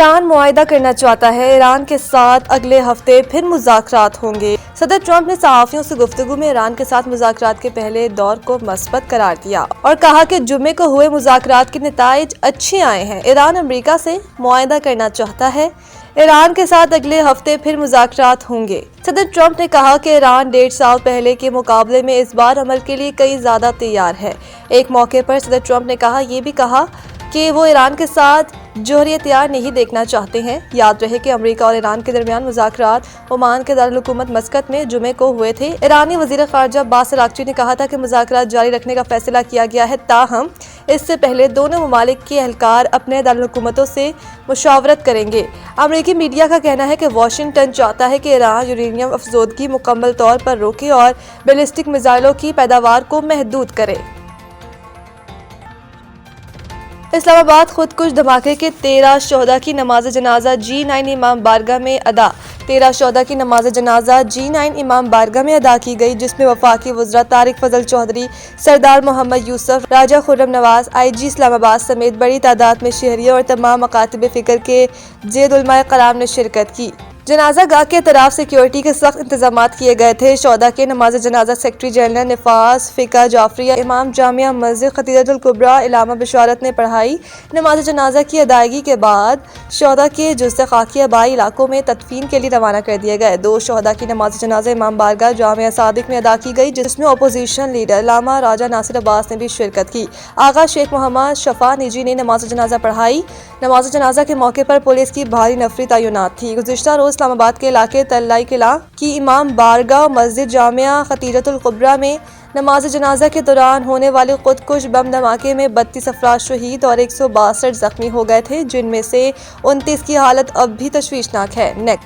Iran मुआहिदा करना चाहता है। ईरान के साथ अगले हफ्ते फिर मुज़ाकरात होंगे। सदर ट्रंप ने सहाफ़ियों से गुफ्तगू में ईरान के साथ मुज़ाकरात के पहले दौर को मस्बत करार दिया और कहा कि जुम्मे को हुए मुज़ाकरात के नताइज अच्छे आए हैं। ईरान अमेरिका से मुआहिदा करना चाहता है। ईरान के साथ अगले हफ्ते फिर मुज़ाकरात होंगे। सदर ट्रंप ने कहा कि ईरान 1.5 साल पहले के मुकाबले में इस बार अमल के लिए कई ज़्यादा तैयार है। एक मौके पर सदर ट्रंप ने ये भी कहा कि वो ईरान के साथ जोहरी हथियार नहीं देखना चाहते हैं। याद रहे कि अमेरिका और ईरान के दरमियान मुज़ाकरात ओमान के दारुल हुकूमत मस्कत में जुमे को हुए थे। ईरानी वज़ीर ख़ारजा अब्बास अराग़ची ने कहा था कि मुज़ाकरात जारी रखने का फैसला किया गया है, ताहम इससे पहले दोनों ममालिक के एहलकार अपने दारुल हुकूमतों से मुशावरत करेंगे। अमेरिकी मीडिया का कहना है कि वाशिंगटन चाहता है कि ईरान यूरेनियम अफज़ोदगी मुकम्मल तौर पर रोके और बैलिस्टिक मिसाइलों की पैदावार को महदूद करे। इस्लामाबाद खुदकुश धमाके के 13 शोहदा की नमाज जनाजा G9 इमाम बारगाह में अदा। 13 शोहदा की नमाज जनाजा G9 इमाम बारगाह में अदा की गई, जिसमें वफाकी वज़रा तारिक फजल चौधरी, सरदार मोहम्मद यूसुफ, राजा खुर्रम नवाज, IG इस्लामाबाद समेत बड़ी तादाद में शहरियों और तमाम मकातब फ़िक्र के ज़ेद उलमाए क़राम ने शिरकत की। जनाजा गाह के तरफ सिक्योरिटी के सख्त इंतजाम किए गए थे। शोहदा के नमाज जनाजा सेक्रेटरी जनरल निफास फ़िका जाफरिया, इमाम जामिया मस्जिद खतीजतुल कुबरा इलामा बिशारत ने पढ़ाई। नमाज जनाजा की अदायगी के बाद शोहदा के जुज़्ज़े खाकी आबाई इलाकों में तदफीन के लिए रवाना कर दिए गए। 2 शोहदा की नमाज जनाजा इमाम बारगाह जामिया सादिक में अदा की गई, जिसमें अपोजिशन लीडर इलामा राजा नासिर अब्बास ने भी शिरकत की। आगा शेख मोहम्मद शफा निजी ने नमाज जनाजा पढ़ाई। नमाज जनाजा के मौके पर पुलिस की भारी नफरी तैनात थी। गुज़िश्ता रोज इस्लामाबाद के इलाके तल्लाई किला की इमाम बारगाह मस्जिद जामिया खतीजतुल कुबरा में नमाज जनाजा के दौरान होने वाले खुदकुश बम धमाके में 32 अफराद शहीद और 162 जख्मी हो गए थे, जिनमें से 29 की हालत अब भी तशवीशनाक है।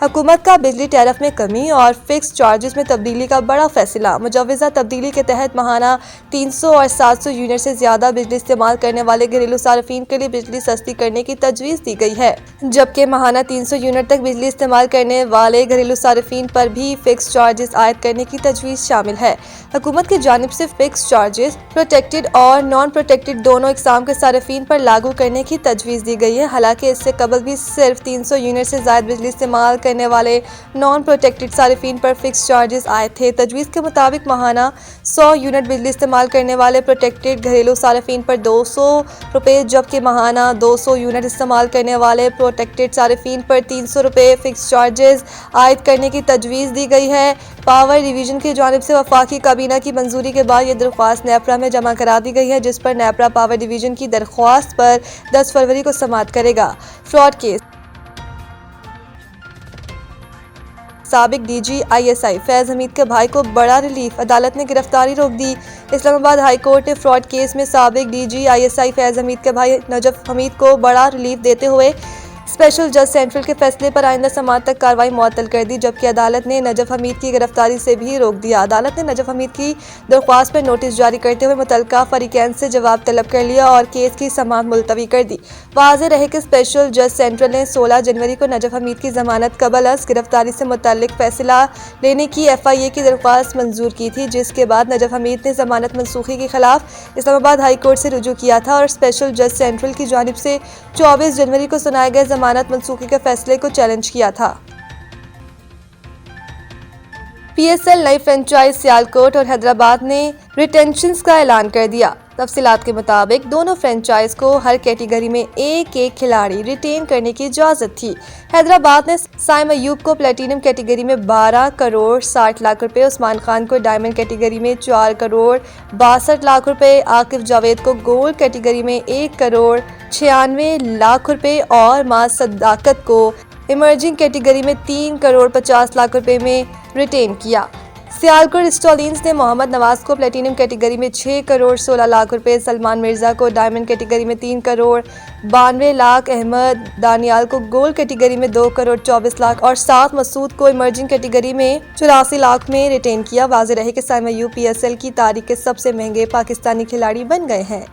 हुकूमत का बिजली टैरिफ में कमी और फिक्स चार्जेस में तब्दीली का बड़ा फैसला। मुजव्वज़ा तब्दीली के तहत माहाना 300 और 700 यूनिट से ज़्यादा बिजली इस्तेमाल करने वाले घरेलू सार्फिन के लिए बिजली सस्ती करने की तजवीज़ दी गई है, जबकि माहाना 300 यूनिट तक बिजली इस्तेमाल करने वाले घरेलू सार्फिन पर भी फिक्स चार्जेस आयद करने की तजवीज़ शामिल है। हुकूमत की जानिब से फिक्स चार्जेस प्रोटेक्टेड और नॉन प्रोटेक्टेड दोनों इकसाम के सार्फिन पर लागू करने की तजवीज़ दी गई है। हालांकि इससे कबल भी सिर्फ 300 यूनिट से ज़ायद बिजली इस्तेमाल करने वाले नॉन प्रोटेक्टेड सार्फिन पर फिक्स चार्जेस आए थे। तजवीज़ के मुताबिक माहाना 100 यूनिट बिजली इस्तेमाल करने वाले प्रोटेक्टेड घरेलू सार्फिन पर 200 रुपये, जबकि माहाना 200 यूनिट इस्तेमाल करने वाले प्रोटेक्टेड सार्फिन पर 300 रुपये फिक्स चार्जेस आयद करने की तजवीज़ दी गई है। पावर डिवीज़न की जानिब से वफाकी काबीना की मंजूरी के बाद ये दरख्वास्त नेपरा में जमा करा दी गई है, जिस पर नेपरा पावर डिवीज़न की दरख्वास्त पर 10 फरवरी को समाअत करेगा। Fraud case. साबिक DG ISI फैज़ हमीद के भाई को बड़ा रिलीफ, अदालत ने गिरफ्तारी रोक दी। इस्लामाबाद हाई कोर्ट ने फ्रॉड केस में साबिक DG ISI फैज़ हमीद के भाई नजफ हमीद को बड़ा रिलीफ देते हुए स्पेशल जज सेंट्रल के फैसले पर आइंदा समाअत तक कार्रवाई मुअत्तल कर दी, जबकि अदालत ने नजफ हमीद की गिरफ्तारी से भी रोक दिया। अदालत ने नजफ हमीद की दरख्वास्त पर नोटिस जारी करते हुए मुतल्लिका फरीकैन से जवाब तलब कर लिया और केस की समाअत मुलतवी कर दी। वाज़ेह रहे कि स्पेशल जज सेंट्रल ने 16 जनवरी को नजफ हमीद की जमानत कबल अज़ गिरफ्तारी से मुतल्लिक फैसला लेने की FIA की दरख्वास्त मंजूर की थी, जिसके बाद नजफ हमीद ने जमानत मनसूखी के खिलाफ इस्लामाबाद हाई कोर्ट से रुजू किया था और स्पेशल जज सेंट्रल की जानिब से 24 जनवरी को सुनाए गए जमानत मनसूखी के फैसले को चैलेंज किया था। PSL नई फ्रेंचाइज सियालकोट और हैदराबाद ने रिटेंशंस का ऐलान कर दिया। तफसीलात के मुताबिक दोनों फ्रेंचाइज को हर कैटेगरी में एक खिलाड़ी रिटेन करने की इजाज़त थी। हैदराबाद ने साइम अयूब को प्लेटिनम कैटेगरी में 12 करोड़ 60 लाख रुपए, उस्मान खान को डायमंड कैटेगरी में 4 करोड़ 62 लाख रुपए, आकिफ जावेद को गोल्ड कैटेगरी में 1 करोड़ 96 लाख रुपए और मां सदाकत को इमर्जिंग कैटेगरी में 3 करोड़ 50 लाख रुपए में रिटेन किया। सियालकोट स्टॉलियंस ने मोहम्मद नवाज को प्लेटिनम कैटेगरी में 6 करोड़ 16 लाख रुपए, सलमान मिर्जा को डायमंड कैटेगरी में 3 करोड़ 92 लाख, अहमद दानियाल को गोल्ड कैटेगरी में 2 करोड़ 24 लाख और साथ मसूद को इमर्जिंग कैटेगरी में 84 लाख में रिटेन किया। वाज़ेह रहे कि साइम अयूब PSL की तारीख के सबसे महंगे पाकिस्तानी खिलाड़ी बन गए हैं।